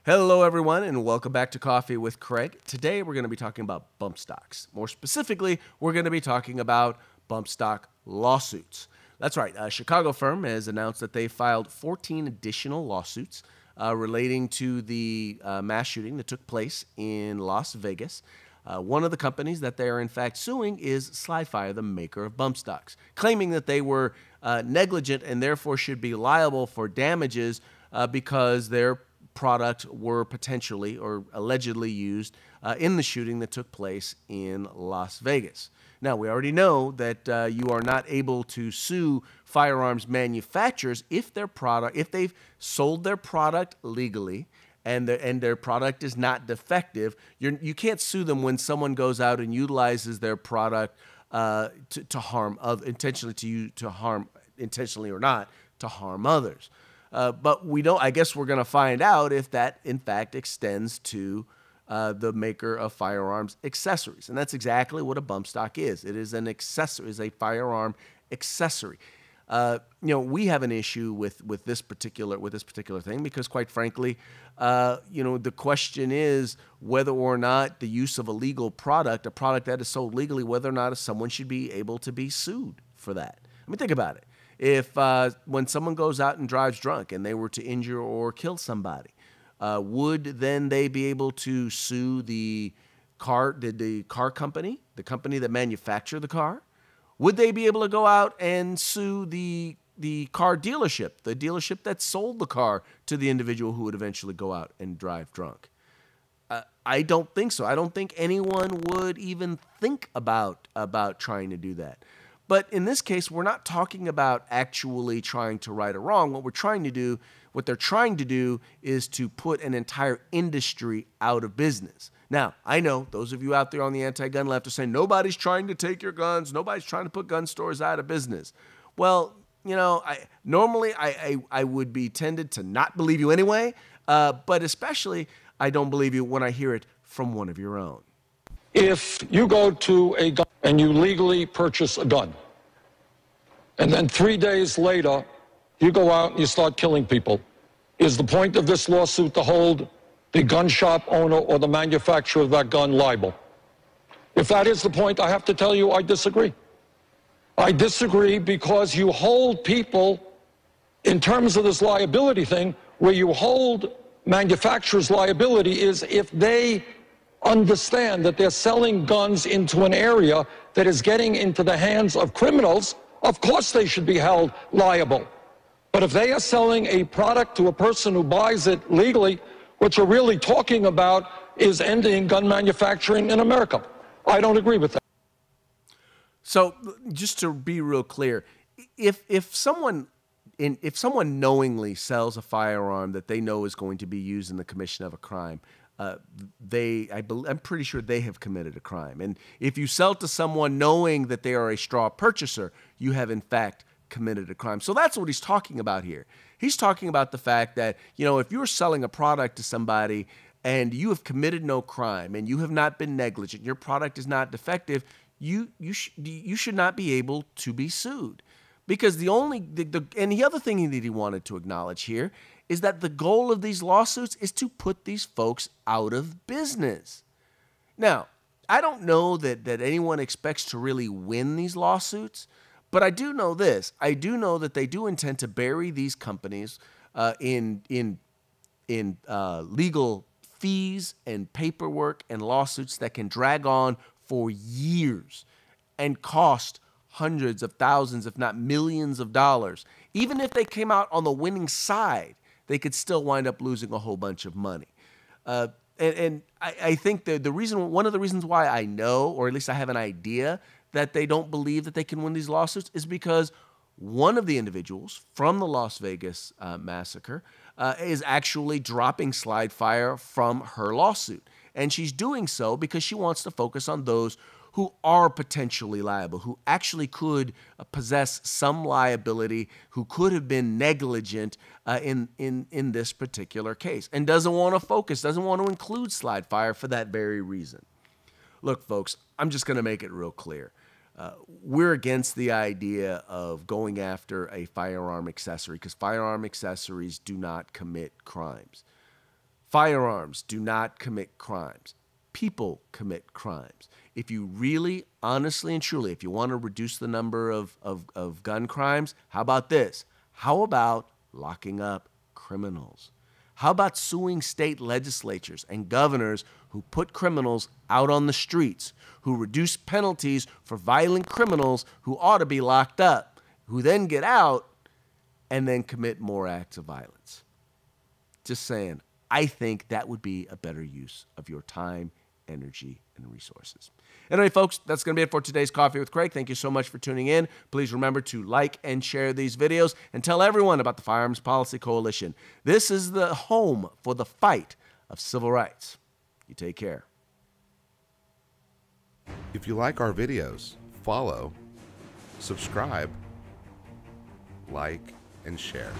Hello, everyone, and welcome back to Coffee with Craig. Today, we're going to be talking about bump stocks. More specifically, we're going to be talking about bump stock lawsuits. That's right. A Chicago firm has announced that they filed 14 additional lawsuits relating to the mass shooting that took place in Las Vegas. One of the companies that they are in fact suing is Slidefire, the maker of bump stocks, claiming that they were negligent and therefore should be liable for damages because their product were potentially or allegedly used in the shooting that took place in Las Vegas. Now, we already know that you are not able to sue firearms manufacturers if they've sold their product legally and their product is not defective. You can't sue them when someone goes out and utilizes their product to harm intentionally or not, to harm others. But we don't. I guess we're going to find out if that, in fact, extends to the maker of firearms accessories, and that's exactly what a bump stock is. It is an accessory, is a firearm accessory. We have an issue with this particular thing because, quite frankly, the question is whether or not the use of a legal product, a product that is sold legally, whether or not someone should be able to be sued for that. I mean, think about it. If when someone goes out and drives drunk and they were to injure or kill somebody, would then they be able to sue the car company, the company that manufactured the car? Would they be able to go out and sue the car dealership, the dealership that sold the car to the individual who would eventually go out and drive drunk? I don't think so. I don't think anyone would even think about trying to do that. But in this case, we're not talking about actually trying to right a wrong. What they're trying to do is to put an entire industry out of business. Now, I know those of you out there on the anti-gun left are saying, nobody's trying to take your guns. Nobody's trying to put gun stores out of business. Well, normally I would be tended to not believe you anyway, but especially I don't believe you when I hear it from one of your own. If you go to a gun and you legally purchase a gun, and then 3 days later, you go out and you start killing people, is the point of this lawsuit to hold the gun shop owner or the manufacturer of that gun liable? If that is the point, I have to tell you I disagree. I disagree because you hold people in terms of this liability thing, where you hold manufacturers' liability is if they understand that they're selling guns into an area that is getting into the hands of criminals. Of course they should be held liable. But if they are selling a product to a person who buys it legally, what you're really talking about is ending gun manufacturing in America. I don't agree with that. So just to be real clear, if someone knowingly sells a firearm that they know is going to be used in the commission of a crime, I'm pretty sure they have committed a crime. And if you sell to someone knowing that they are a straw purchaser, you have in fact committed a crime. So that's what he's talking about here. He's talking about the fact that, if you're selling a product to somebody and you have committed no crime and you have not been negligent, your product is not defective, you should not be able to be sued. Because the other thing that he wanted to acknowledge here is that the goal of these lawsuits is to put these folks out of business. Now, I don't know that anyone expects to really win these lawsuits, but I do know this. I do know that they do intend to bury these companies in legal fees and paperwork and lawsuits that can drag on for years and cost hundreds of thousands, if not millions of dollars. Even if they came out on the winning side, they could still wind up losing a whole bunch of money. And I think one of the reasons why I know, or at least I have an idea, that they don't believe that they can win these lawsuits is because one of the individuals from the Las Vegas massacre is actually dropping Slidefire from her lawsuit. And she's doing so because she wants to focus on those who are potentially liable, who actually could possess some liability, who could have been negligent in this particular case, and doesn't want to include Slidefire for that very reason. Look, folks, I'm just going to make it real clear. we're against the idea of going after a firearm accessory because firearm accessories do not commit crimes. Firearms do not commit crimes. People commit crimes. If you really, honestly, and truly, if you want to reduce the number of gun crimes, how about this? How about locking up criminals? How about suing state legislatures and governors who put criminals out on the streets, who reduce penalties for violent criminals who ought to be locked up, who then get out and then commit more acts of violence? Just saying, I think that would be a better use of your time, energy, and resources. Anyway, folks, that's going to be it for today's Coffee with Craig. Thank you so much for tuning in. Please remember to like and share these videos and tell everyone about the Firearms Policy Coalition. This is the home for the fight of civil rights. You take care. If you like our videos, follow, subscribe, like, and share.